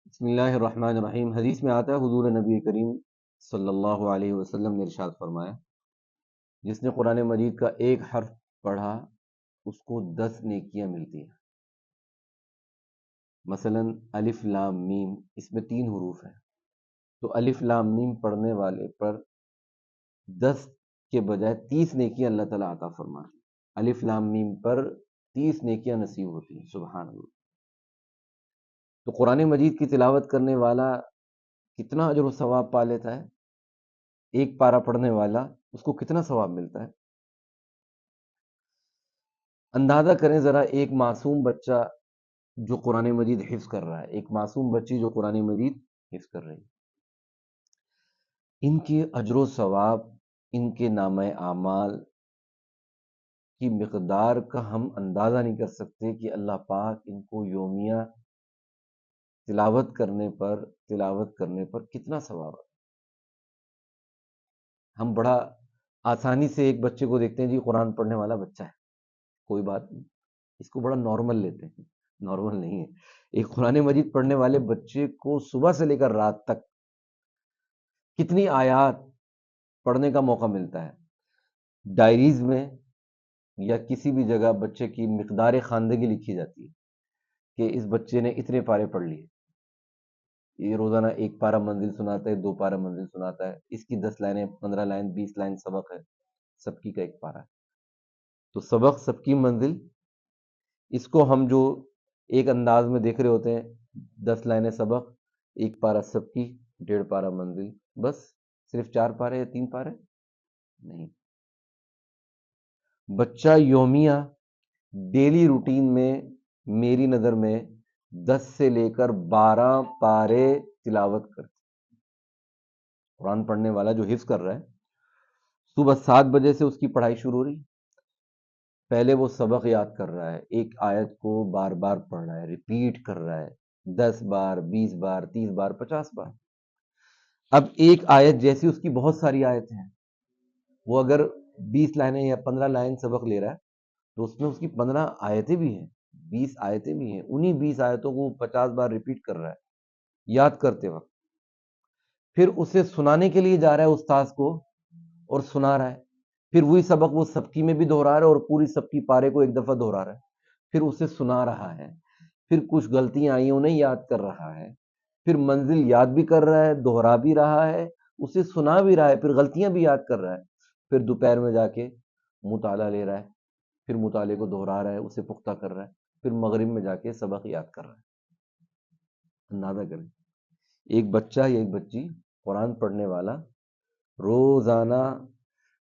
بسم اللہ الرحمن الرحیم۔ حدیث میں آتا ہے حضور نبی کریم صلی اللہ علیہ وسلم نے ارشاد فرمایا، جس نے قرآن مجید کا ایک حرف پڑھا اس کو 10 نیکیاں ملتی ہیں۔ مثلا الف لام میم، اس میں 3 حروف ہیں، تو الف لام میم پڑھنے والے پر 10 کے بجائے 30 نیکیاں اللہ تعالیٰ عطا فرماتے ہیں۔ الف لام میم پر 30 نیکیاں نصیب ہوتی ہیں، سبحان اللہ۔ تو قرآن مجید کی تلاوت کرنے والا کتنا اجر و ثواب پا لیتا ہے، ایک پارہ پڑھنے والا اس کو کتنا ثواب ملتا ہے۔ اندازہ کریں ذرا، ایک معصوم بچہ جو قرآن مجید حفظ کر رہا ہے، ایک معصوم بچی جو قرآن مجید حفظ کر رہی ہے، ان کے اجر و ثواب، ان کے نامہ اعمال کی مقدار کا ہم اندازہ نہیں کر سکتے کہ اللہ پاک ان کو یومیہ تلاوت کرنے پر کتنا ثواب ہے۔ ہم بڑا آسانی سے ایک بچے کو دیکھتے ہیں، جی قرآن پڑھنے والا بچہ ہے، کوئی بات نہیں، اس کو بڑا نارمل لیتے ہیں۔ نارمل نہیں ہے۔ ایک قرآن مجید پڑھنے والے بچے کو صبح سے لے کر رات تک کتنی آیات پڑھنے کا موقع ملتا ہے۔ ڈائریز میں یا کسی بھی جگہ بچے کی مقدار خواندگی لکھی جاتی ہے کہ اس بچے نے اتنے پارے پڑھ لیے، یہ روزانہ ایک پارہ منزل سناتا ہے، 2 پارہ منزل سناتا ہے، اس کی 10 لائنیں، 15 لائن، 20 لائن سبق ہے، سب کی کا ایک پارہ ہے، تو سبق سب کی منزل۔ اس کو ہم جو ایک انداز میں دیکھ رہے ہوتے ہیں، 10 لائنیں سبق، ایک پارہ سب کی، 1.5 پارہ منزل، بس صرف 4 پارے یا 3 پارے نہیں۔ بچہ یومیہ ڈیلی روٹین میں میری نظر میں 10 سے لے کر 12 پارے تلاوت کرتے۔ قرآن پڑھنے والا جو حفظ کر رہا ہے، صبح 7 بجے سے اس کی پڑھائی شروع ہو رہی، پہلے وہ سبق یاد کر رہا ہے، ایک آیت کو بار بار پڑھ رہا ہے، ریپیٹ کر رہا ہے 10 بار، 20 بار، 30 بار، 50 بار۔ اب ایک آیت جیسی اس کی بہت ساری آیتیں ہیں، وہ اگر 20 لائنیں یا 15 لائن سبق لے رہا ہے تو اس میں اس کی 15 آیتیں بھی ہیں، 20 آیتیں بھی ہیں، انہی 20 آیتوں کو 50 بار ریپیٹ کر رہا ہے یاد کرتے وقت، پھر اسے سنانے کے لیے جا رہا ہے استاذ کو اور سنا رہا ہے، پھر وہی سبق وہ سبکی میں بھی دہرا رہا ہے اور پوری سبکی پارے کو ایک دفعہ دہرا رہا ہے، پھر اسے سنا رہا ہے، پھر کچھ غلطیاں آئی انہیں یاد کر رہا ہے، پھر منزل یاد بھی کر رہا ہے، دہرا بھی رہا ہے، اسے سنا بھی رہا ہے، پھر غلطیاں بھی یاد کر رہا ہے، پھر دوپہر میں جا کے مطالعہ لے رہا ہے، پھر مطالعے کو دہرا رہا ہے، اسے پختہ کر رہا ہے، پھر مغرب میں جا کے سبق یاد کر رہا ہے۔ اندازہ کریں، ایک بچہ یا ایک بچی قرآن پڑھنے والا روزانہ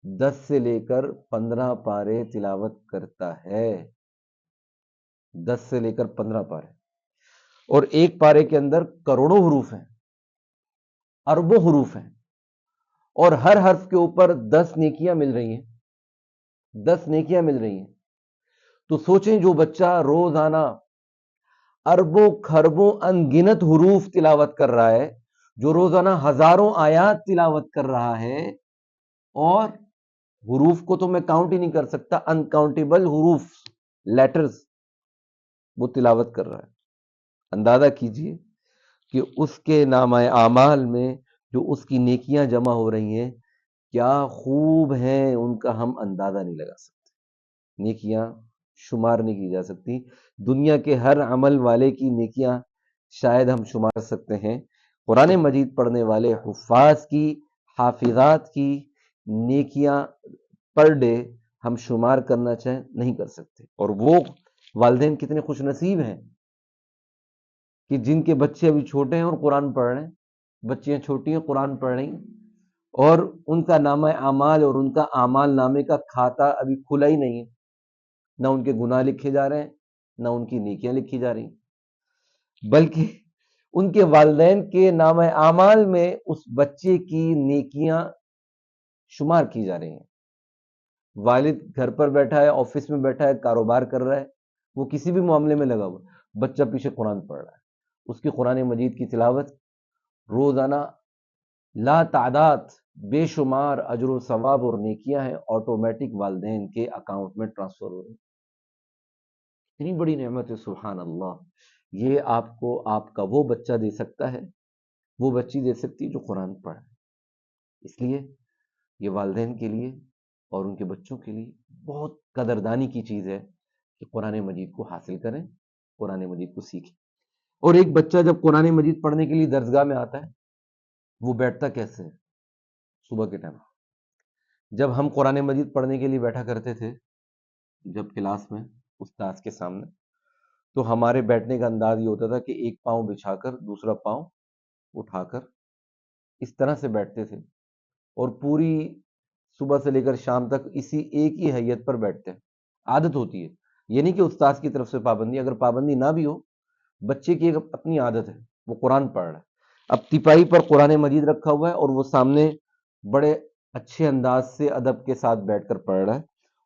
10 سے لے کر 15 پارے تلاوت کرتا ہے، 10 سے لے کر 15 پارے، اور ایک پارے کے اندر کروڑوں حروف ہیں، اربوں حروف ہیں، اور ہر حرف کے اوپر 10 نیکیاں مل رہی ہیں، 10 نیکیاں مل رہی ہیں۔ تو سوچیں، جو بچہ روزانہ اربوں کھربوں انگنت حروف تلاوت کر رہا ہے، جو روزانہ ہزاروں آیات تلاوت کر رہا ہے، اور حروف کو تو میں کاؤنٹ ہی نہیں کر سکتا، انکاؤنٹیبل حروف، لیٹرز وہ تلاوت کر رہا ہے، اندازہ کیجئے کہ اس کے نامہ اعمال میں جو اس کی نیکیاں جمع ہو رہی ہیں کیا خوب ہیں، ان کا ہم اندازہ نہیں لگا سکتے، نیکیاں شمار نہیں کی جا سکتی۔ دنیا کے ہر عمل والے کی نیکیاں شاید ہم شمار سکتے ہیں، قرآن مجید پڑھنے والے حفاظ کی، حافظات کی نیکیاں پر ڈے ہم شمار کرنا چاہیں نہیں کر سکتے۔ اور وہ والدین کتنے خوش نصیب ہیں کہ جن کے بچے ابھی چھوٹے ہیں اور قرآن پڑھ رہے ہیں، بچیاں چھوٹی ہیں قرآن پڑھ رہی ہیں، اور ان کا نامہ اعمال اور ان کا اعمال نامے کا کھاتا ابھی کھلا ہی نہیں ہے، نہ ان کے گناہ لکھے جا رہے ہیں، نہ ان کی نیکیاں لکھی جا رہی ہیں، بلکہ ان کے والدین کے نامہ اعمال میں اس بچے کی نیکیاں شمار کی جا رہی ہیں۔ والد گھر پر بیٹھا ہے، آفس میں بیٹھا ہے، کاروبار کر رہا ہے، وہ کسی بھی معاملے میں لگا ہوا، بچہ پیچھے قرآن پڑھ رہا ہے، اس کی قرآن مجید کی تلاوت روزانہ لا تعداد بے شمار اجر و ثواب اور نیکیاں ہیں، آٹومیٹک والدین کے اکاؤنٹ میں ٹرانسفر ہو رہی ہیں۔ اتنی بڑی نعمت ہے، سبحان اللہ۔ یہ آپ کو آپ کا وہ بچہ دے سکتا ہے، وہ بچی دے سکتی ہے جو قرآن پڑھے۔ اس لیے یہ والدین کے لیے اور ان کے بچوں کے لیے بہت قدردانی کی چیز ہے کہ قرآن مجید کو حاصل کریں، قرآن مجید کو سیکھیں۔ اور ایک بچہ جب قرآن مجید پڑھنے کے لیے درسگاہ میں آتا ہے، وہ بیٹھتا کیسے ہے؟ صبح کے ٹائم جب ہم قرآن مجید پڑھنے کے لیے بیٹھا کرتے تھے، جب کلاس میں استاذ کے سامنے، تو ہمارے بیٹھنے کا انداز یہ ہوتا تھا کہ ایک پاؤں بچھا کر دوسرا پاؤں اٹھا کر اس طرح سے بیٹھتے تھے، اور پوری صبح سے لے کر شام تک اسی ایک ہی حیت پر بیٹھتے ہیں۔ عادت ہوتی ہے، یہ نہیں کہ استاذ کی طرف سے پابندی، اگر پابندی نہ بھی ہو، بچے کی ایک اپنی عادت ہے، وہ قرآن پڑھ رہا ہے، اب تپائی پر قرآن مجید رکھا ہوا ہے اور وہ سامنے بڑے اچھے انداز سے ادب کے ساتھ بیٹھ کر پڑھ رہا ہے،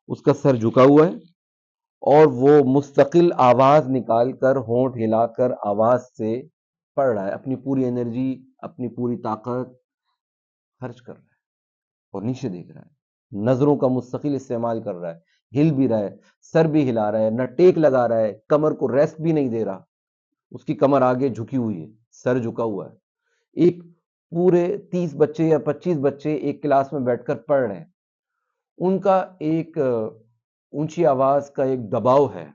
اس کا سر جھکا ہوا ہے اور وہ مستقل آواز نکال کر ہونٹ ہلا کر آواز سے پڑھ رہا ہے، اپنی پوری انرجی اپنی پوری طاقت خرچ کر رہا ہے اور نیچے دیکھ رہا ہے، نظروں کا مستقل استعمال کر رہا ہے، ہل بھی رہا ہے، سر بھی ہلا رہا ہے، نہ ٹیک لگا رہا ہے، کمر کو ریسٹ بھی نہیں دے رہا، اس کی کمر آگے جھکی ہوئی ہے، سر جھکا ہوا ہے۔ ایک پورے 30 بچے یا 25 بچے ایک کلاس میں بیٹھ کر پڑھ رہے ہیں، ان کا ایک اونچی آواز کا ایک دباؤ ہے۔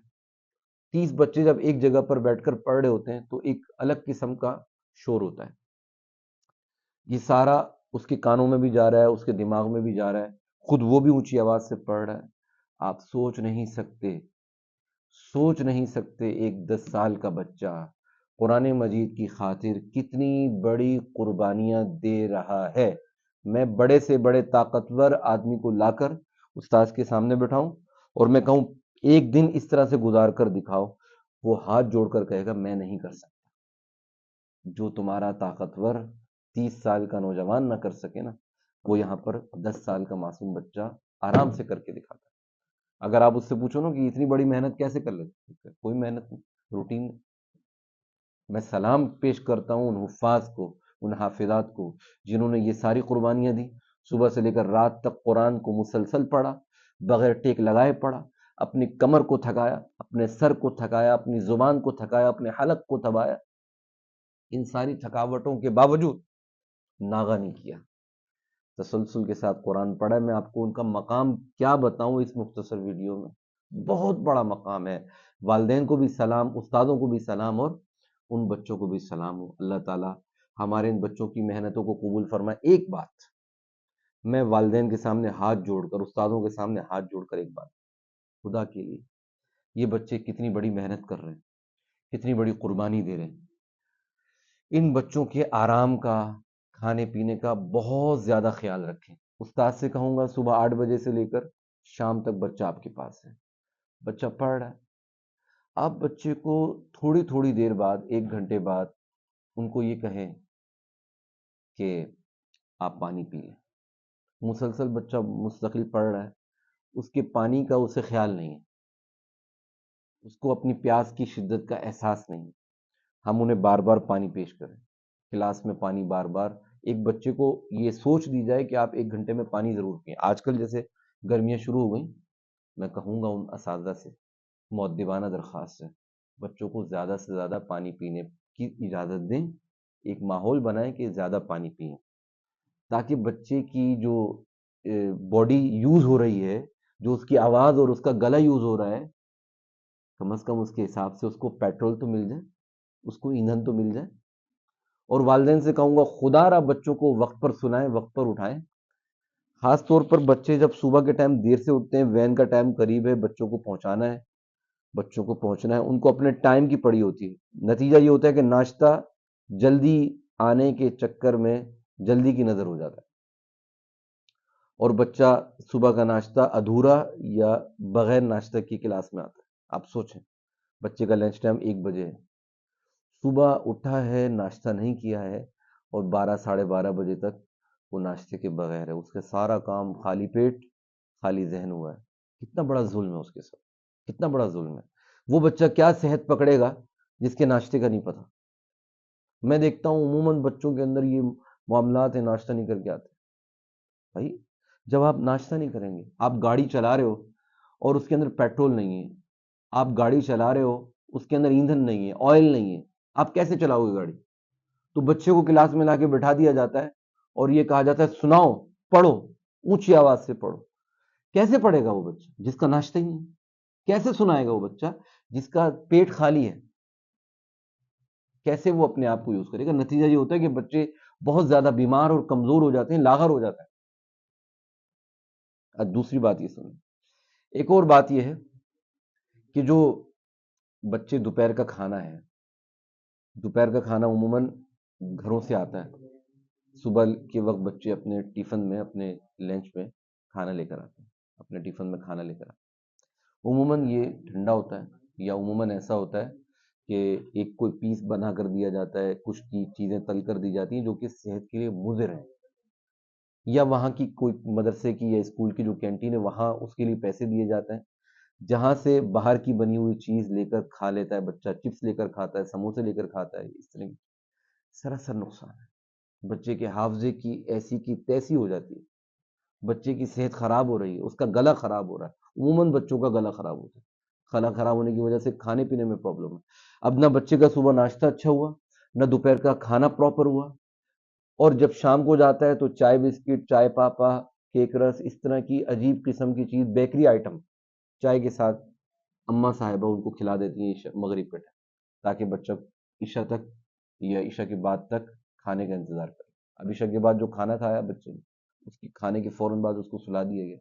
30 بچے جب ایک جگہ پر بیٹھ کر پڑھ رہے ہوتے ہیں تو ایک الگ قسم کا شور ہوتا ہے، یہ سارا اس کے کانوں میں بھی جا رہا ہے، اس کے دماغ میں بھی جا رہا ہے، خود وہ بھی اونچی آواز سے پڑھ رہا ہے۔ آپ سوچ نہیں سکتے ایک 10 سال کا بچہ قرآن مجید کی خاطر کتنی بڑی قربانیاں دے رہا ہے۔ میں بڑے سے بڑے طاقتور آدمی کو لا کر استاذ کے سامنے بٹھاؤں اور میں کہوں ایک دن اس طرح سے گزار کر دکھاؤ، وہ ہاتھ جوڑ کر کہے گا میں نہیں کر سکتا۔ جو تمہارا طاقتور 30 سال کا نوجوان نہ کر سکے نا، وہ یہاں پر 10 سال کا معصوم بچہ آرام سے کر کے دکھاتا ہے۔ اگر آپ اس سے پوچھو نا کہ اتنی بڑی محنت کیسے کر لیتے، کوئی محنت نہیں، روٹین۔ میں سلام پیش کرتا ہوں ان حفاظ کو، ان حافظات کو جنہوں نے یہ ساری قربانیاں دی، صبح سے لے کر رات تک قرآن کو مسلسل پڑھا، بغیر ٹیک لگائے پڑھا، اپنی کمر کو تھکایا، اپنے سر کو تھکایا، اپنی زبان کو تھکایا، اپنے حلق کو دبایا، ان ساری تھکاوٹوں کے باوجود ناغہ نہیں کیا، تسلسل کے ساتھ قرآن پڑھا۔ میں آپ کو ان کا مقام کیا بتاؤں اس مختصر ویڈیو میں، بہت بڑا مقام ہے۔ والدین کو بھی سلام، استادوں کو بھی سلام، اور ان بچوں کو بھی سلام ہو۔ اللہ تعالی ہمارے ان بچوں کی محنتوں کو قبول فرمائے۔ ایک بات میں والدین کے سامنے ہاتھ جوڑ کر، استادوں کے سامنے ہاتھ جوڑ کر ایک بات، خدا کے لیے یہ بچے کتنی بڑی محنت کر رہے ہیں، کتنی بڑی قربانی دے رہے ہیں، ان بچوں کے آرام کا، کھانے پینے کا بہت زیادہ خیال رکھیں۔ استاد سے کہوں گا صبح 8 بجے سے لے کر شام تک بچہ آپ کے پاس ہے، بچہ پڑھ رہا ہے، آپ بچے کو تھوڑی تھوڑی دیر بعد، 1 گھنٹے بعد ان کو یہ کہیں کہ آپ پانی پی لیں۔ مسلسل بچہ مستقل پڑھ رہا ہے، اس کے پانی کا اسے خیال نہیں ہے، اس کو اپنی پیاس کی شدت کا احساس نہیں ہے۔ ہم انہیں بار بار پانی پیش کریں، کلاس میں پانی بار بار، ایک بچے کو یہ سوچ دی جائے کہ آپ 1 گھنٹے میں پانی ضرور پئیں۔ آج کل جیسے گرمیاں شروع ہو گئیں، میں کہوں گا ان اساتذہ سے مؤدبانہ درخواست ہے، بچوں کو زیادہ سے زیادہ پانی پینے کی اجازت دیں، ایک ماحول بنائیں کہ زیادہ پانی پئیں، تاکہ بچے کی جو باڈی یوز ہو رہی ہے، جو اس کی آواز اور اس کا گلا یوز ہو رہا ہے، کم از کم اس کے حساب سے اس کو پیٹرول تو مل جائے، اس کو ایندھن تو مل جائے۔ اور والدین سے کہوں گا خدا را بچوں کو وقت پر سنائیں، وقت پر اٹھائیں، خاص طور پر بچے جب صبح کے ٹائم دیر سے اٹھتے ہیں، وین کا ٹائم قریب ہے، بچوں کو پہنچانا ہے، بچوں کو پہنچنا ہے، ان کو اپنے ٹائم کی پڑی ہوتی ہے۔ نتیجہ یہ ہوتا ہے کہ ناشتہ جلدی آنے کے چکر میں جلدی کی نظر ہو جاتا ہے، اور بچہ صبح کا ناشتہ ادھورا یا بغیر ناشتہ کی کلاس میں آتا ہے۔ آپ سوچیں، بچے کا لنچ ٹائم 1 بجے ہے، صبح اٹھا ہے، ناشتہ نہیں کیا ہے، اور 12 ساڑھے 12 بجے تک وہ ناشتے کے بغیر ہے، اس کا سارا کام خالی پیٹ خالی ذہن ہوا ہے۔ کتنا بڑا ظلم ہے اس کے ساتھ، کتنا بڑا ظلم ہے۔ وہ بچہ کیا صحت پکڑے گا جس کے ناشتے کا نہیں پتہ۔ میں دیکھتا ہوں عموماً بچوں کے اندر یہ معاملات ہیں، ناشتہ نہیں کر کے آتے۔ بھائی جب آپ ناشتہ نہیں کریں گے، آپ گاڑی چلا رہے ہو اور اس کے اندر پیٹرول نہیں ہے، آپ گاڑی چلا رہے ہو، اس کے اندر ایندھن نہیں ہے، آئل نہیں ہے، آپ کیسے چلاؤ گے گاڑی؟ تو بچے کو کلاس میں لا کے بٹھا دیا جاتا ہے اور یہ کہا جاتا ہے سناؤ، پڑھو، اونچی آواز سے پڑھو۔ کیسے پڑھے گا وہ بچہ جس کا ناشتہ ہی نہیں ہے؟ کیسے سنائے گا وہ بچہ جس کا پیٹ خالی ہے؟ کیسے وہ اپنے آپ کو یوز کرے گا؟ نتیجہ یہ ہوتا ہے کہ بچے بہت زیادہ بیمار اور کمزور ہو جاتے ہیں، لاغر ہو جاتا ہے۔ دوسری بات یہ سنیں، ایک اور بات یہ ہے کہ جو بچے دوپہر کا کھانا ہے، دوپہر کا کھانا عموماً گھروں سے آتا ہے، صبح کے وقت بچے اپنے ٹیفن میں، اپنے لنچ میں کھانا لے کر آتے ہیں، اپنے ٹیفن میں کھانا لے کر آتے ہیں۔ عموماً یہ ٹھنڈا ہوتا ہے یا عموماً ایسا ہوتا ہے کہ ایک کوئی پیس بنا کر دیا جاتا ہے، کچھ چیزیں تل کر دی جاتی ہیں جو کہ صحت کے لیے مضر ہیں، یا وہاں کی کوئی مدرسے کی یا اسکول کی جو کینٹین ہے وہاں اس کے لیے پیسے دیے جاتے ہیں، جہاں سے باہر کی بنی ہوئی چیز لے کر کھا لیتا ہے بچہ، چپس لے کر کھاتا ہے، سموسے لے کر کھاتا ہے، اس طرح کی سراسر نقصان ہے۔ بچے کے حافظے کی ایسی کی تیسی ہو جاتی ہے، بچے کی صحت خراب ہو رہی ہے، اس کا گلا خراب ہو رہا ہے۔ عموماً بچوں کا گلا خراب ہوتا ہے، گلا خراب ہونے کی وجہ سے کھانے پینے میں پرابلم ہے۔ اب نہ بچے کا صبح ناشتہ اچھا ہوا، نہ دوپہر کا کھانا پراپر ہوا، اور جب شام کو جاتا ہے تو چائے بسکٹ، چائے پاپا، کیک رس، اس طرح کی عجیب قسم کی چیز، بیکری آئٹم چائے کے ساتھ اماں صاحبہ ان کو کھلا دیتی ہیں مغرب کے ٹائم، تاکہ بچہ عشاء تک یا عشاء کے بعد تک کھانے کا انتظار کرے۔ اب عشاء کے بعد جو کھانا کھایا بچے نے، اس کی کھانے کے فوراً بعد اس کو سلا دیا گیا،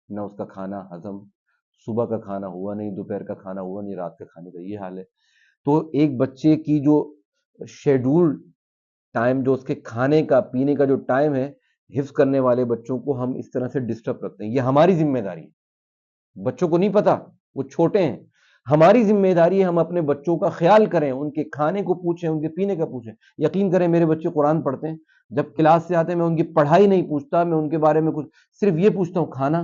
نہ اس کا کھانا ہضم، صبح کا کھانا ہوا نہیں، دوپہر کا کھانا ہوا نہیں، رات کا کھانے کا یہ حال ہے۔ تو ایک بچے کی جو شیڈول ٹائم، جو اس کے کھانے کا پینے کا جو ٹائم ہے، حفظ کرنے والے بچوں کو ہم اس طرح سے ڈسٹرب کرتے ہیں۔ یہ ہماری ذمہ داری ہے، بچوں کو نہیں پتا، وہ چھوٹے ہیں، ہماری ذمہ داری ہے ہم اپنے بچوں کا خیال کریں، ان کے کھانے کو پوچھیں، ان کے پینے کا پوچھیں۔ یقین کریں میرے بچے قرآن پڑھتے ہیں، جب کلاس سے آتے ہیں میں ان کی پڑھائی نہیں پوچھتا، میں ان کے بارے میں کچھ صرف یہ پوچھتا ہوں، کھانا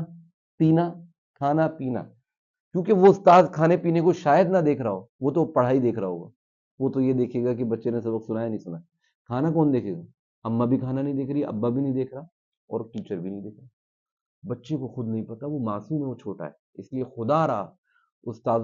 پینا، کھانا پینا، کیونکہ وہ استاد کھانے پینے کو شاید نہ دیکھ رہا ہو، وہ تو پڑھائی دیکھ رہا ہوگا، وہ تو یہ دیکھے گا کہ بچے نے سبق سنا ہے نہیں سنا۔ کھانا کون دیکھے گا؟ اماں بھی کھانا نہیں دیکھ رہی، ابا بھی نہیں دیکھ رہا، اور ٹیچر بھی نہیں دیکھ رہا۔ بچے کو خود نہیں پتا، وہ معصوم ہے، وہ چھوٹا ہے، اس لیے خدا رہا استاد